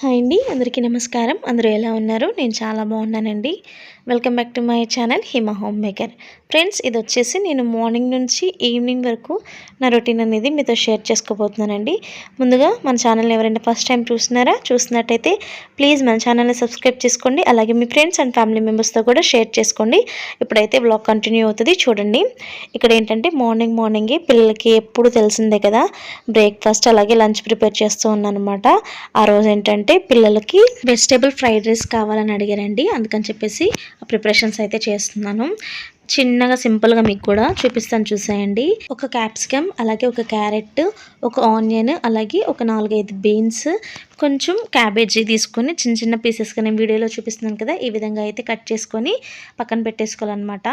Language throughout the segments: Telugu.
హాయ్ అండి, అందరికీ నమస్కారం. అందరూ ఎలా ఉన్నారు? నేను చాలా బాగున్నానండి. Welcome back to my channel Hima home maker. Friends, ఇది వచ్చేసి నేను మార్నింగ్ నుంచి ఈవినింగ్ వరకు నా రొటీన్ అనేది మీతో షేర్ చేసుకోబోతున్నానండి. ముందుగా మన ఛానల్ని ఎవరైనా ఫస్ట్ టైం చూసినట్టయితే ప్లీజ్ మన ఛానల్ని సబ్స్క్రైబ్ చేసుకోండి. అలాగే మీ ఫ్రెండ్స్ అండ్ ఫ్యామిలీ మెంబర్స్తో కూడా షేర్ చేసుకోండి. ఇప్పుడైతే బ్లాగ్ కంటిన్యూ అవుతుంది, చూడండి. ఇక్కడ ఏంటంటే మార్నింగే పిల్లలకి ఎప్పుడు తెలిసిందే కదా, బ్రేక్ఫాస్ట్ అలాగే లంచ్ ప్రిపేర్ చేస్తూ ఉన్నాను అనమాట. ఆ రోజు ఏంటంటే పిల్లలకి వెజిటేబుల్ ఫ్రైడ్ రైస్ కావాలని అడిగారండి. అందుకని చెప్పేసి ఆ ప్రిపరేషన్స్ అయితే చేస్తున్నాను. చిన్నగా సింపుల్గా మీకు కూడా చూపిస్తాను, చూసేయండి. ఒక క్యాప్సికమ్, అలాగే ఒక క్యారెట్, ఒక ఆనియన్, అలాగే ఒక 4-5 బీన్స్, కొంచెం క్యాబేజీ తీసుకొని చిన్న చిన్న పీసెస్గా నేను వీడియోలో చూపిస్తున్నాను కదా, ఈ విధంగా అయితే కట్ చేసుకొని పక్కన పెట్టేసుకోవాలన్నమాట.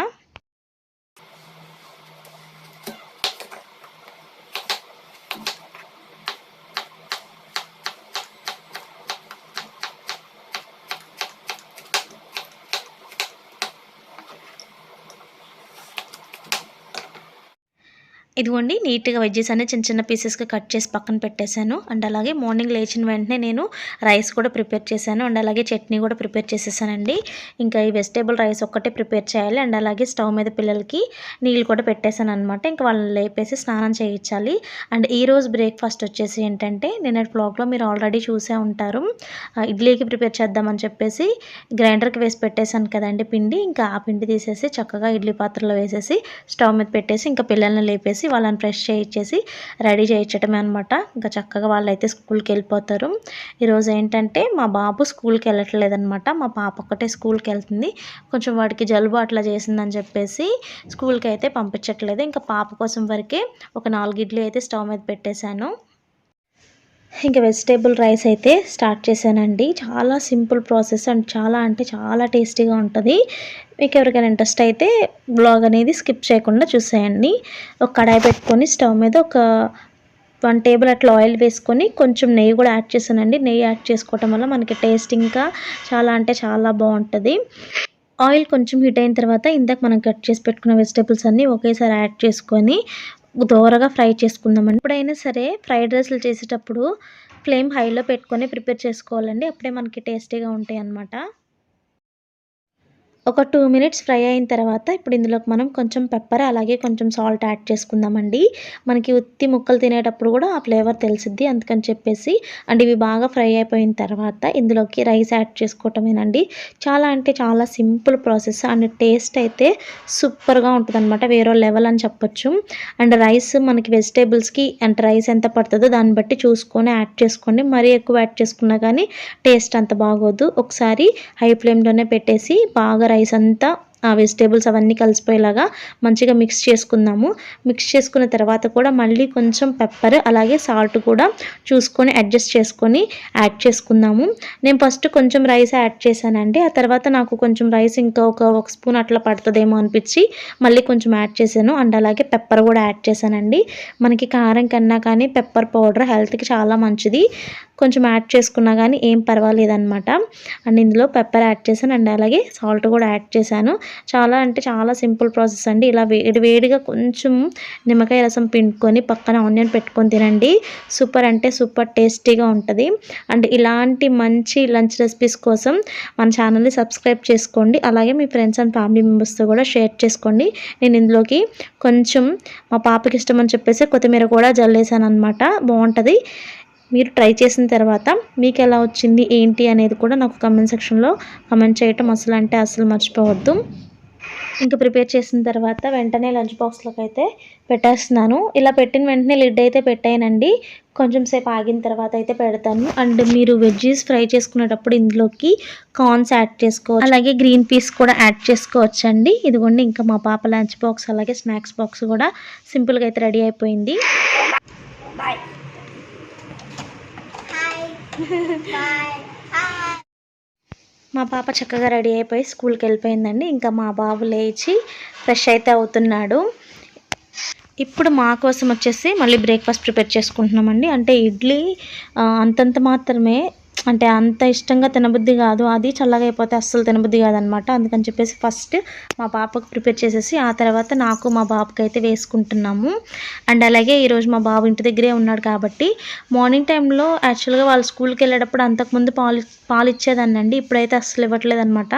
ఇదిగోండి, నీట్గా వెజ్జెస్ అన్ని చిన్న చిన్న పీసెస్గా కట్ చేసి పక్కన పెట్టేశాను. అండ్ అలాగే మార్నింగ్ లేచిన వెంటనే నేను రైస్ కూడా ప్రిపేర్ చేశాను. అండ్ అలాగే చట్నీ కూడా ప్రిపేర్ చేసేసానండి. ఇంకా ఈ వెజిటేబుల్ రైస్ ఒక్కటే ప్రిపేర్ చేయాలి. అండ్ అలాగే స్టవ్ మీద పిల్లలకి నీళ్ళు కూడా పెట్టేశాను అనమాట. ఇంకా వాళ్ళని లేపేసి స్నానం చేయించాలి. అండ్ ఈరోజు బ్రేక్ఫాస్ట్ వచ్చేసి ఏంటంటే, నిన్నటి బ్లాగ్లో మీరు ఆల్రెడీ చూసే ఉంటారు, ఇడ్లీకి ప్రిపేర్ చేద్దామని చెప్పేసి గ్రైండర్కి వేసి పెట్టేశాను కదండి పిండి. ఇంకా ఆ పిండి తీసేసి చక్కగా ఇడ్లీ పాత్రలో వేసేసి స్టవ్ మీద పెట్టేసి ఇంకా పిల్లల్ని లేపేసి వాళ్ళని ఫ్రెష్ చేయించేసి రెడీ చేయించడమే అనమాట. ఇంకా చక్కగా వాళ్ళైతే స్కూల్కి వెళ్ళిపోతారు. ఈరోజు ఏంటంటే మా బాబు స్కూల్కి వెళ్ళట్లేదనమాట. మా పాప ఒక్కటే స్కూల్కి వెళ్తుంది. కొంచెం వాడికి జలుబు అట్లా చేసిందని చెప్పేసి స్కూల్కి అయితే పంపించట్లేదు. ఇంకా పాప కోసం వరకే ఒక 4 ఇడ్లీ అయితే స్టవ్ మీద పెట్టేశాను. ఇంకా వెజిటేబుల్ రైస్ అయితే స్టార్ట్ చేశానండి. చాలా సింపుల్ ప్రాసెస్ అండ్ చాలా అంటే చాలా టేస్టీగా ఉంటుంది. మీకు ఎవరికైనా ఇంట్రెస్ట్ అయితే బ్లాగ్ అనేది స్కిప్ చేయకుండా చూసేయండి. ఒక కడాయి పెట్టుకొని స్టవ్ మీద ఒక 1 టేబుల్ అట్లా ఆయిల్ వేసుకొని కొంచెం నెయ్యి కూడా యాడ్ చేశానండి. నెయ్యి యాడ్ చేసుకోవటం వల్ల మనకి టేస్ట్ ఇంకా చాలా అంటే చాలా బాగుంటుంది. ఆయిల్ కొంచెం హీట్ అయిన తర్వాత ఇందాక మనం కట్ చేసి పెట్టుకున్న వెజిటేబుల్స్ అన్నీ ఒకేసారి యాడ్ చేసుకొని దోరగా ఫ్రై చేసుకుందామండి. ఎప్పుడైనా సరే ఫ్రైడ్ రైస్లు చేసేటప్పుడు ఫ్లేమ్ హైలో పెట్టుకొని ప్రిపేర్ చేసుకోవాలండి. అప్పుడే మనకి టేస్టీగా ఉంటాయి అన్నమాట. ఒక 2 మినిట్స్ ఫ్రై అయిన తర్వాత ఇప్పుడు ఇందులోకి మనం కొంచెం పెప్పర్ అలాగే కొంచెం సాల్ట్ యాడ్ చేసుకుందామండి. మనకి ఉత్తి ముక్కలు తినేటప్పుడు కూడా ఆ ఫ్లేవర్ తెలిసిద్ది, అందుకని చెప్పేసి. అండ్ ఇవి బాగా ఫ్రై అయిపోయిన తర్వాత ఇందులోకి రైస్ యాడ్ చేసుకోవటమేనండి. చాలా అంటే చాలా సింపుల్ ప్రాసెస్ అండ్ టేస్ట్ అయితే సూపర్గా ఉంటుందన్నమాట. వేరే లెవెల్ అని చెప్పొచ్చు. అండ్ రైస్ మనకి వెజిటేబుల్స్కి అంటే రైస్ ఎంత పడుతుందో దాన్ని బట్టి చూసుకొని యాడ్ చేసుకోండి. మరీ ఎక్కువ యాడ్ చేసుకున్నా కానీ టేస్ట్ అంత బాగోదు. ఒకసారి హై ఫ్లేమ్లోనే పెట్టేసి బాగా రైస్ అంతా ఆ వెజిటేబుల్స్ అవన్నీ కలిసిపోయేలాగా మంచిగా మిక్స్ చేసుకుందాము. మిక్స్ చేసుకున్న తర్వాత కూడా మళ్ళీ కొంచెం పెప్పర్ అలాగే సాల్ట్ కూడా చూసుకొని అడ్జస్ట్ చేసుకొని యాడ్ చేసుకుందాము. నేను ఫస్ట్ కొంచెం రైస్ యాడ్ చేశానండి. ఆ తర్వాత నాకు కొంచెం రైస్ ఇంకా ఒక స్పూన్ అట్లా పడుతుందేమో అనిపించి మళ్ళీ కొంచెం యాడ్ చేశాను. అండ్ అలాగే పెప్పర్ కూడా యాడ్ చేశానండి. మనకి కారం కన్నా కానీ పెప్పర్ పౌడర్ హెల్త్కి చాలా మంచిది. కొంచెం యాడ్ చేసుకున్నా కానీ ఏం పర్వాలేదన్నమాట. అండ్ ఇందులో పెప్పర్ యాడ్ చేశాను అండ్ అలాగే సాల్ట్ కూడా యాడ్ చేశాను. చాలా అంటే చాలా సింపుల్ ప్రాసెస్ అండి. ఇలా వేడిగా కొంచెం నిమ్మకాయ రసం పిండుకొని పక్కన ఆనియన్ పెట్టుకొని తినండి. సూపర్ అంటే సూపర్ టేస్టీగా ఉంటుంది. అండ్ ఇలాంటి మంచి లంచ్ రెసిపీస్ కోసం మన ఛానల్ని సబ్స్క్రైబ్ చేసుకోండి. అలాగే మీ ఫ్రెండ్స్ అండ్ ఫ్యామిలీ మెంబర్స్తో కూడా షేర్ చేసుకోండి. నేను ఇందులోకి కొంచెం మా పాపకి ఇష్టం అని చెప్పేసి కొత్తిమీర కూడా జల్లేసాను అనమాట. బాగుంటుంది. మీరు ట్రై చేసిన తర్వాత మీకు ఎలా వచ్చింది ఏంటి అనేది కూడా నాకు కమెంట్ సెక్షన్లో కమెంట్ చేయటం అసలు అంటే అసలు మర్చిపోవద్దు. ఇంకా ప్రిపేర్ చేసిన తర్వాత వెంటనే లంచ్ బాక్స్లోకి అయితే పెట్టేస్తున్నాను. ఇలా పెట్టిన వెంటనే లిడ్ అయితే పెట్టానండి. కొంచెం సేపు ఆగిన తర్వాత అయితే పెడతాను. అండ్ మీరు వెజ్జీస్ ఫ్రై చేసుకునేటప్పుడు ఇందులోకి కార్న్స్ యాడ్ చేసుకోవచ్చు, అలాగే గ్రీన్ పీస్ కూడా యాడ్ చేసుకోవచ్చు అండి. ఇదిగోండి, ఇంకా మా పాప లంచ్ బాక్స్ అలాగే స్నాక్స్ బాక్స్ కూడా సింపుల్గా అయితే రెడీ అయిపోయింది. మా పాప చక్కగా రెడీ అయిపోయి స్కూల్కి వెళ్ళిపోయిందండి. ఇంకా మా బాబు లేచి ఫ్రెష్ అయితే అవుతున్నాడు. ఇప్పుడు మా కోసం వచ్చేసి మళ్ళీ బ్రేక్ఫాస్ట్ ప్రిపేర్ చేసుకుంటున్నామండి. అంటే ఇడ్లీ అంతంత మాత్రమే అంటే అంత ఇష్టంగా తినబుద్ధి కాదు, అది చల్లగా అయిపోతే అస్సలు తినబుద్ధి కాదనమాట. అందుకని చెప్పేసి ఫస్ట్ మా పాపకు ప్రిపేర్ చేసేసి ఆ తర్వాత నాకు మా బాబుకి అయితే వేసుకుంటున్నాము. అండ్ అలాగే ఈరోజు మా బాబు ఇంటి దగ్గరే ఉన్నాడు కాబట్టి మార్నింగ్ టైంలో యాక్చువల్గా వాళ్ళు స్కూల్కి వెళ్ళేటప్పుడు అంతకుముందు పాలు ఇచ్చేదాన్నండి. ఇప్పుడైతే అస్సలు ఇవ్వట్లేదనమాట.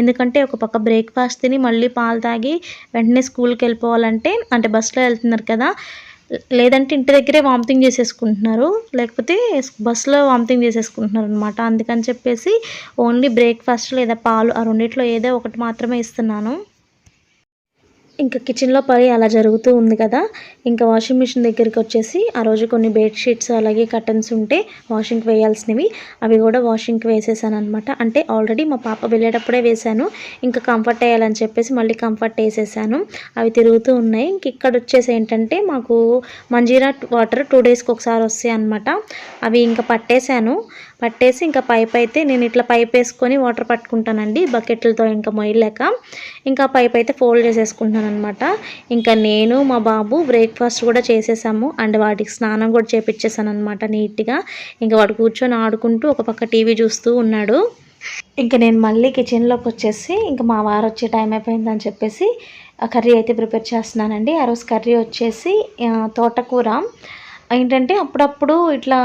ఎందుకంటే ఒక పక్క బ్రేక్ఫాస్ట్ తిని మళ్ళీ పాలు తాగి వెంటనే స్కూల్కి వెళ్ళిపోవాలంటే, అంటే బస్సులో వెళ్తున్నారు కదా, లేదంటే ఇంటి దగ్గరే వామిటింగ్ చేసేసుకుంటున్నారు, లేకపోతే బస్సులో వామిటింగ్ చేసేసుకుంటున్నారు అనమాట. అందుకని చెప్పేసి ఓన్లీ బ్రేక్ఫాస్ట్ లేదా పాలు ఆ రెండిట్లో ఏదో ఒకటి మాత్రమే ఇస్తున్నాను. ఇంకా కిచెన్లో పని అలా జరుగుతూ ఉంది కదా. ఇంకా వాషింగ్ మిషన్ దగ్గరికి వచ్చేసి ఆ రోజు కొన్ని బెడ్షీట్స్ అలాగే కర్టన్స్ ఉంటే వాషింగ్కి వేయాల్సినవి అవి కూడా వాషింగ్కి వేసేసాను అనమాట. అంటే ఆల్రెడీ మా పాప వెళ్ళేటప్పుడే వేశాను, ఇంకా కంఫర్ట్ వేయాలని చెప్పేసి మళ్ళీ కంఫర్ట్ వేసేసాను. అవి తిరుగుతూ ఉన్నాయి. ఇంక ఇక్కడ వచ్చేసి ఏంటంటే మాకు మంజీరా వాటర్ 2 డేస్కి ఒకసారి వస్తాయి అనమాట. అవి ఇంకా పట్టేసి ఇంకా పైప్ అయితే నేను ఇట్లా పైప్ వేసుకొని వాటర్ పట్టుకుంటానండి బకెట్లతో, ఇంకా మొయ్యలేక ఇంకా పైప్ అయితే ఫోల్డ్ చేసేసుకుంటున్నాను అనమాట. ఇంకా నేను మా బాబు బ్రేక్ఫాస్ట్ కూడా చేసేసాము. అండ్ వాటికి స్నానం కూడా చేపించేసాను అనమాట నీట్గా. ఇంకా వాడు కూర్చొని ఆడుకుంటూ ఒక పక్క టీవీ చూస్తూ ఉన్నాడు. ఇంకా నేను మళ్ళీ కిచెన్లోకి వచ్చేసి ఇంకా మా వారు వచ్చే టైం అయిపోయిందని చెప్పేసి కర్రీ అయితే ప్రిపేర్ చేస్తున్నానండి. ఆ రోజు కర్రీ వచ్చేసి తోటకూర. ఏంటంటే అప్పుడప్పుడు ఇట్లా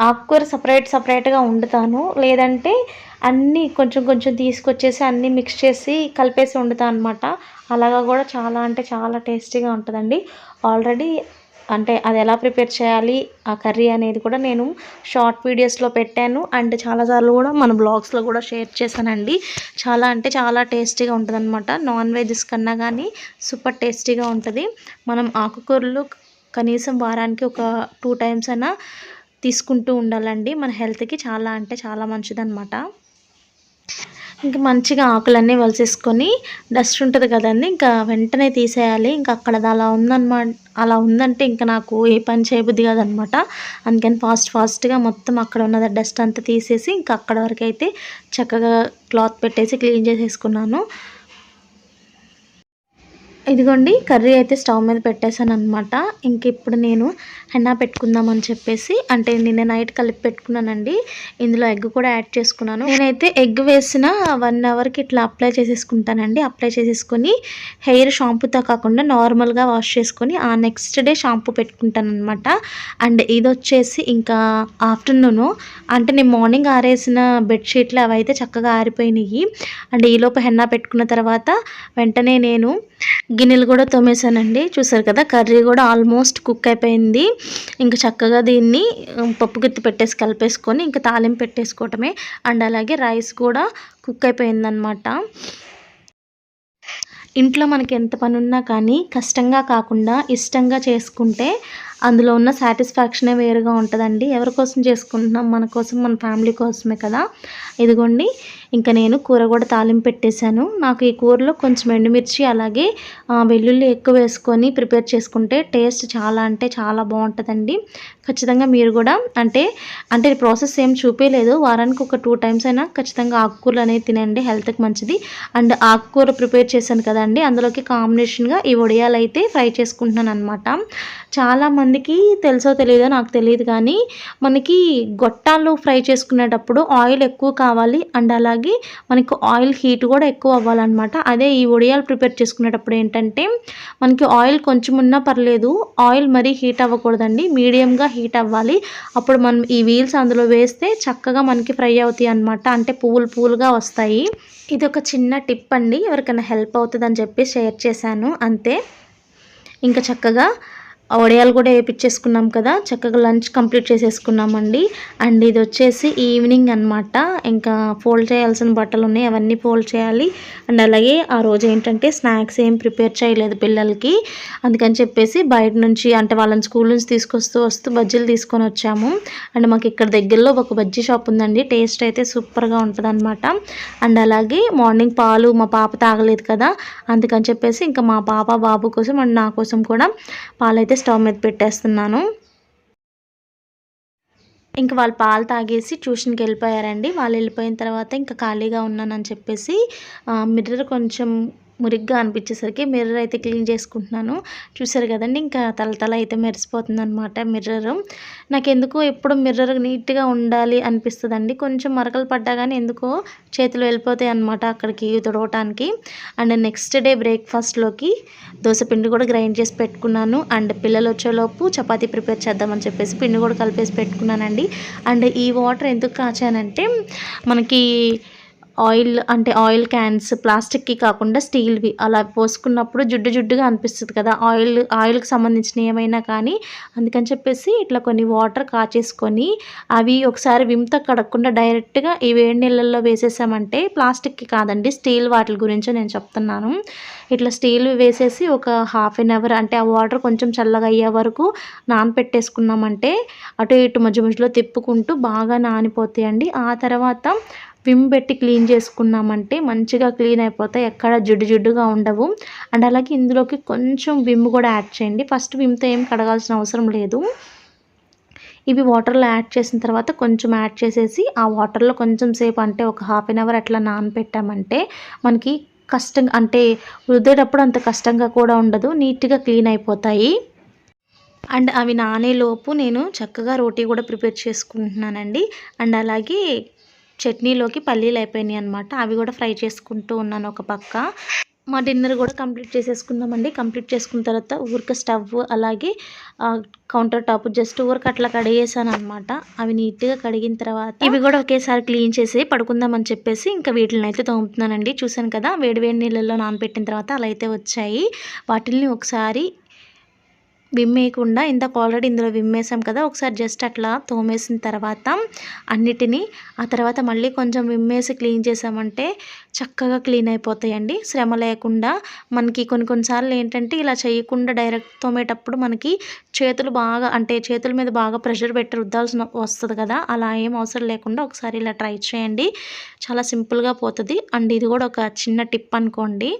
ఆకుకూర సపరేట్గా వండుతాను, లేదంటే అన్నీ కొంచెం కొంచెం తీసుకొచ్చేసి అన్నీ మిక్స్ చేసి కలిపేసి వండుతాను అనమాట. అలాగా కూడా చాలా అంటే చాలా టేస్టీగా ఉంటుందండి. ఆల్రెడీ అంటే అది ఎలా ప్రిపేర్ చేయాలి ఆ కర్రీ అనేది కూడా నేను షార్ట్ వీడియోస్లో పెట్టాను. అండ్ చాలాసార్లు కూడా మన బ్లాగ్స్లో కూడా షేర్ చేశానండి. చాలా అంటే చాలా టేస్టీగా ఉంటుంది అనమాట. నాన్ వెజెస్ కన్నా కానీ సూపర్ టేస్టీగా ఉంటుంది. మనం ఆకుకూరలు కనీసం వారానికి ఒక 2 టైమ్స్ అయినా తీసుకుంటూ ఉండాలండి. మన హెల్త్కి చాలా అంటే చాలా మంచిదన్నమాట. ఇంకా మంచిగా ఆకులన్నీ వలిసేసుకొని డస్ట్ ఉంటుంది కదండి, ఇంకా వెంటనే తీసేయాలి. ఇంకా అక్కడ అలా ఉందన్నమాట. అలా ఉందంటే ఇంకా నాకు ఏ పని చేయబుద్ధి కాదనమాట. అందుకని ఫాస్ట్గా మొత్తం అక్కడ ఉన్న డస్ట్ అంతా తీసేసి ఇంకా అక్కడ వరకు అయితే చక్కగా క్లాత్ పెట్టేసి క్లీన్ చేసేసుకున్నాను. ఇదిగోండి కర్రీ అయితే స్టవ్ మీద పెట్టేశాను అనమాట. ఇంక ఇప్పుడు నేను హెన్నా పెట్టుకుందామని చెప్పేసి, అంటే నిన్న నైట్ కలిపి పెట్టుకున్నానండి. ఇందులో ఎగ్ కూడా యాడ్ చేసుకున్నాను. నేనైతే ఎగ్ వేసిన 1 అవర్కి ఇట్లా అప్లై చేసేసుకుంటానండి. అప్లై చేసేసుకొని హెయిర్ షాంపూతో కాకుండా నార్మల్గా వాష్ చేసుకొని ఆ నెక్స్ట్ డే షాంపూ పెట్టుకుంటాను అనమాట. అండ్ ఇది వచ్చేసి ఇంకా ఆఫ్టర్నూను, అంటే నేను మార్నింగ్ ఆరేసిన బెడ్షీట్లు అవి అయితే చక్కగా ఆరిపోయినాయి. అండ్ ఈలోపు హెన్నా పెట్టుకున్న తర్వాత వెంటనే నేను గిన్నెలు కూడా తోమేశానండి. చూసారు కదా కర్రీ కూడా ఆల్మోస్ట్ కుక్ అయిపోయింది. ఇంకా చక్కగా దీన్ని పప్పు గుత్తి పెట్టేసి కలిపేసుకొని ఇంకా తాలింపు పెట్టేసుకోవటమే. అండ్ అలాగే రైస్ కూడా కుక్ అయిపోయిందనమాట. ఇంట్లో మనకి ఎంత పని ఉన్నా కానీ కష్టంగా కాకుండా ఇష్టంగా చేసుకుంటే అందులో ఉన్న సాటిస్ఫాక్షనే వేరుగా ఉంటుందండి. ఎవరి కోసం చేసుకుంటున్నాం? మన కోసం, మన ఫ్యామిలీ కోసమే కదా. ఇదిగోండి ఇంకా నేను కూర కూడా తాలింపు పెట్టేశాను. నాకు ఈ కూరలో కొంచెం ఎండుమిర్చి అలాగే వెల్లుల్లి ఎక్కువ వేసుకొని ప్రిపేర్ చేసుకుంటే టేస్ట్ చాలా అంటే చాలా బాగుంటుందండి. ఖచ్చితంగా మీరు కూడా అంటే ప్రాసెస్ ఏం చూపించలేదు, వారానికి ఒక 2 టైమ్స్ అయినా ఖచ్చితంగా ఆకుకూరలు అనేది తినండి, హెల్త్కి మంచిది. అండ్ ఆకుకూర ప్రిపేర్ చేశాను కదండి, అందులోకి కాంబినేషన్గా ఈ వడియాలు అయితే ఫ్రై చేసుకుంటున్నాను అనమాట. చాలామందికి తెలుసో తెలియదో నాకు తెలియదు కానీ మనకి గొట్టాలు ఫ్రై చేసుకునేటప్పుడు ఆయిల్ ఎక్కువ కావాలి. అండ్ అలాగే మనకి ఆయిల్ హీట్ కూడా ఎక్కువ అవ్వాలన్నమాట. అదే ఈ వడియాలు ప్రిపేర్ చేసుకునేటప్పుడు ఏంటంటే మనకి ఆయిల్ కొంచెం ఉన్నా పర్లేదు, ఆయిల్ మరీ హీట్ అవ్వకూడదండి, మీడియంగా హీట్ అవ్వాలి. అప్పుడు మనం ఈ వీల్స్ అందులో వేస్తే చక్కగా మనకి ఫ్రై అవుతాయి అన్నమాట. అంటే పువ్వులుగా వస్తాయి. ఇది ఒక చిన్న టిప్ అండి, ఎవరికైనా హెల్ప్ అవుతుందని చెప్పి షేర్ చేశాను అంతే. ఇంకా చక్కగా వడియాలు కూడా వేయించేసుకున్నాం కదా, చక్కగా లంచ్ కంప్లీట్ చేసేసుకున్నామండి. అండ్ ఇది వచ్చేసి ఈవినింగ్ అనమాట. ఇంకా ఫోల్డ్ చేయాల్సిన బట్టలు ఉన్నాయి, అవన్నీ ఫోల్డ్ చేయాలి. అండ్ అలాగే ఆ రోజు ఏంటంటే స్నాక్స్ ఏం ప్రిపేర్ చేయలేదు పిల్లలకి. అందుకని చెప్పేసి బయట నుంచి, అంటే వాళ్ళని స్కూల్ నుంచి తీసుకొస్తూ బజ్జీలు తీసుకొని వచ్చాము. అండ్ మాకు ఇక్కడ దగ్గరలో ఒక బజ్జీ షాప్ ఉందండి, టేస్ట్ అయితే సూపర్గా ఉంటుంది అనమాట. అండ్ అలాగే మార్నింగ్ పాలు మా పాప తాగలేదు కదా, అందుకని చెప్పేసి ఇంకా మా పాప బాబు కోసం అండ్ నా కోసం కూడా పాలైతే స్టవ్ మీద పెట్టేస్తున్నాను. ఇంకా వాళ్ళు పాలు తాగేసి ట్యూషన్కి వెళ్ళిపోయారండి. వాళ్ళు వెళ్ళిపోయిన తర్వాత ఇంకా ఖాళీగా ఉన్నానని చెప్పేసి మిర్రర్ కొంచెం మురిగ్గా అనిపించేసరికి మిర్రర్ అయితే క్లీన్ చేసుకుంటున్నాను. చూసారు కదండి, ఇంకా తల అయితే మెరిసిపోతుందనమాట మిర్రర్. నాకెందుకో ఎప్పుడు మిర్రర్ నీట్గా ఉండాలి అనిపిస్తుందండి. కొంచెం మరకలు పడ్డా కానీ ఎందుకో చేతులు వెళ్ళిపోతాయి అనమాట అక్కడికి తుడవటానికి. అండ్ నెక్స్ట్ డే బ్రేక్ఫాస్ట్లోకి దోసపిండి కూడా గ్రైండ్ చేసి పెట్టుకున్నాను. అండ్ పిల్లలు వచ్చేలోపు చపాతీ ప్రిపేర్ చేద్దామని చెప్పేసి పిండి కూడా కలిపేసి పెట్టుకున్నానండి. అండ్ ఈ వాటర్ ఎందుకు కాచానంటే, మనకి ఆయిల్ క్యాన్స్ ప్లాస్టిక్కి కాకుండా స్టీల్వి అలా పోసుకున్నప్పుడు జిడ్డుగా అనిపిస్తుంది కదా ఆయిల్కి సంబంధించిన ఏమైనా కానీ. అందుకని చెప్పేసి ఇట్లా కొన్ని వాటర్ కాచేసుకొని అవి ఒకసారి విమ్తో కడగకుండా డైరెక్ట్గా ఈ వేడి నీళ్ళల్లో వేసేసామంటే, ప్లాస్టిక్కి కాదండి స్టీల్ వాటి గురించి నేను చెప్తున్నాను. ఇట్లా స్టీల్ వేసేసి ఒక హాఫ్ అన్ అవర్ అంటే ఆ వాటర్ కొంచెం చల్లగా అయ్యే వరకు నానపెట్టేసుకున్నామంటే అటు ఇటు మధ్యలో తిప్పుకుంటూ బాగా నానిపోతాయండి. ఆ తర్వాత విమ్ పెట్టి క్లీన్ చేసుకున్నామంటే మంచిగా క్లీన్ అయిపోతాయి, ఎక్కడ జిడ్డుగా ఉండవు. అండ్ అలాగే ఇందులోకి కొంచెం విమ్ కూడా యాడ్ చేయండి. ఫస్ట్ విమ్తో ఏం కడగాల్సిన అవసరం లేదు. ఇవి వాటర్లో యాడ్ చేసిన తర్వాత కొంచెం యాడ్ చేసేసి ఆ వాటర్లో కొంచెం సేపు అంటే ఒక హాఫ్ అన్ అవర్ అట్లా నానపెట్టామంటే మనకి కష్టంగా అంటే రుద్దేటప్పుడు అంత కష్టంగా కూడా ఉండదు, నీట్గా క్లీన్ అయిపోతాయి. అండ్ అవి నానేలోపు నేను చక్కగా రోటీ కూడా ప్రిపేర్ చేసుకుంటున్నానండి. అండ్ అలాగే చట్నీలోకి పల్లీలు అయిపోయినాయి అనమాట. అవి కూడా ఫ్రై చేసుకుంటూ ఉన్నాను ఒక పక్క. మా డిన్నర్ కూడా కంప్లీట్ చేసేసుకుందామండి. కంప్లీట్ చేసుకున్న తర్వాత ఊరిక స్టవ్ అలాగే కౌంటర్ టాప్ జస్ట్ ఊరికి అట్లా కడిగేసాను అనమాట. అవి నీట్గా కడిగిన తర్వాత ఇవి కూడా ఒకేసారి క్లీన్ చేసి పడుకుందామని చెప్పేసి ఇంకా వీటిని అయితే తోముతున్నానండి. చూసాను కదా, వేడి నీళ్ళల్లో నానబెట్టిన తర్వాత అలా అయితే వచ్చాయి. వాటిల్ని ఒకసారి విమ్మేయకుండా ఇందాక ఆల్రెడీ ఇందులో విమ్మేసాం కదా, ఒకసారి జస్ట్ అట్లా తోమేసిన తర్వాత అన్నిటినీ ఆ తర్వాత మళ్ళీ కొంచెం విమ్మేసి క్లీన్ చేసామంటే చక్కగా క్లీన్ అయిపోతాయండి, శ్రమ లేకుండా. మనకి కొన్నిసార్లు ఏంటంటే ఇలా చేయకుండా డైరెక్ట్ తోమేటప్పుడు మనకి చేతులు బాగా అంటే చేతుల మీద బాగా ప్రెషర్ పెట్టి రుద్దాల్సిన వస్తుంది కదా, అలా ఏం అవసరం లేకుండా ఒకసారి ఇలా ట్రై చేయండి, చాలా సింపుల్గా పోతుంది. అండ్ ఇది కూడా ఒక చిన్న టిప్ అనుకోండి.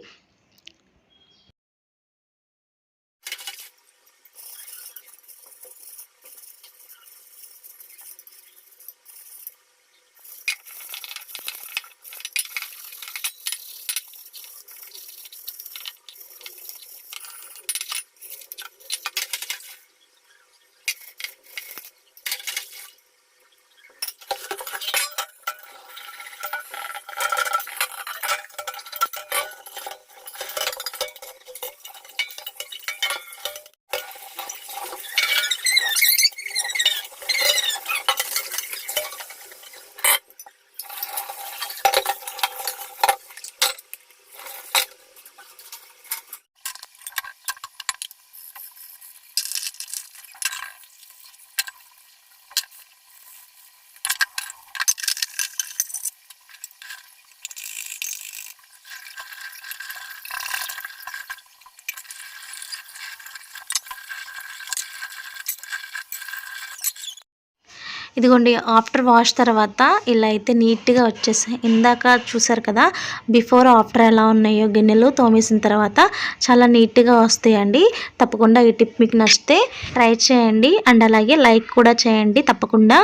ఇదిగోండి, ఆఫ్టర్ వాష్ తర్వాత ఇలా అయితే నీట్గా వచ్చేసాయి. ఇందాక చూసారు కదా బిఫోర్ ఆఫ్టర్ ఎలా ఉన్నాయో గిన్నెలు తోమేసిన తర్వాత చాలా నీట్గా వస్తాయండి. తప్పకుండా ఈ టిప్ మీకు నచ్చితే ట్రై చేయండి. అండ్ అలాగే లైక్ కూడా చేయండి తప్పకుండా.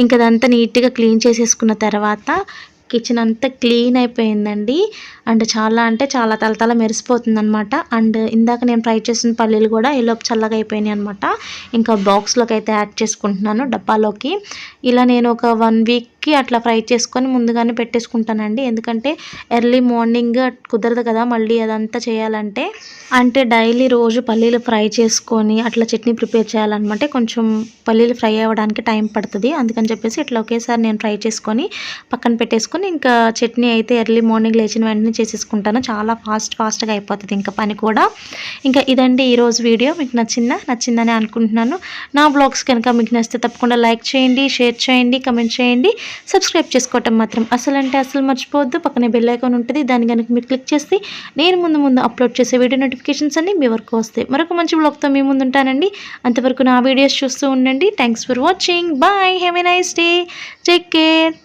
ఇంక అదంతా నీట్గా క్లీన్ చేసేసుకున్న తర్వాత కిచెన్ అంతా క్లీన్ అయిపోయిందండి. అండ్ చాలా అంటే చాలా తలతల మెరిసిపోతుంది అనమాట. అండ్ ఇందాక నేను ఫ్రై చేసిన పల్లీలు కూడా ఈలోపు చల్లగా అయిపోయినాయి అనమాట. ఇంకా బాక్స్లోకి అయితే యాడ్ చేసుకుంటున్నాను, డబ్బాలోకి. ఇలా నేను ఒక 1 వీక్కి అట్లా ఫ్రై చేసుకొని ముందుగానే పెట్టేసుకుంటానండి. ఎందుకంటే ఎర్లీ మార్నింగ్ కుదరదు కదా మళ్ళీ అదంతా చేయాలంటే. అంటే డైలీ రోజు పల్లీలు ఫ్రై చేసుకొని అట్లా చట్నీ ప్రిపేర్ చేయాలన్నమాట. కొంచెం పల్లీలు ఫ్రై అవ్వడానికి టైం పడుతుంది. అందుకని చెప్పేసి ఇట్లా ఒకేసారి నేను ఫ్రై చేసుకొని పక్కన పెట్టేసుకొని ఇంకా చట్నీ అయితే ఎర్లీ మార్నింగ్ లేచిన వెంటనే చేసేసుకుంటాను. చాలా ఫాస్ట్గా అయిపోతుంది ఇంకా పని కూడా. ఇంకా ఇదండి ఈరోజు వీడియో. మీకు నచ్చిందని అనుకుంటున్నాను. నా బ్లాగ్స్ కనుక మీకు నచ్చితే తప్పకుండా లైక్ చేయండి, షేర్ చేయండి, కమెంట్ చేయండి. సబ్స్క్రైబ్ చేసుకోవటం మాత్రం అసలు మర్చిపోవద్దు. పక్కనే బెల్ ఐకాన్ ఉంటుంది, దాన్ని కనుక మీరు క్లిక్ చేస్తే నేను ముందు అప్లోడ్ చేసే వీడియో నోటిఫికేషన్స్ అన్ని మీ వరకు వస్తాయి. మరొక మంచి బ్లాగ్తో మీ ముందు ఉంటానండి. అంతవరకు నా వీడియోస్ చూస్తూ ఉండండి. Thanks for watching. Bye. Have a nice day. Take care.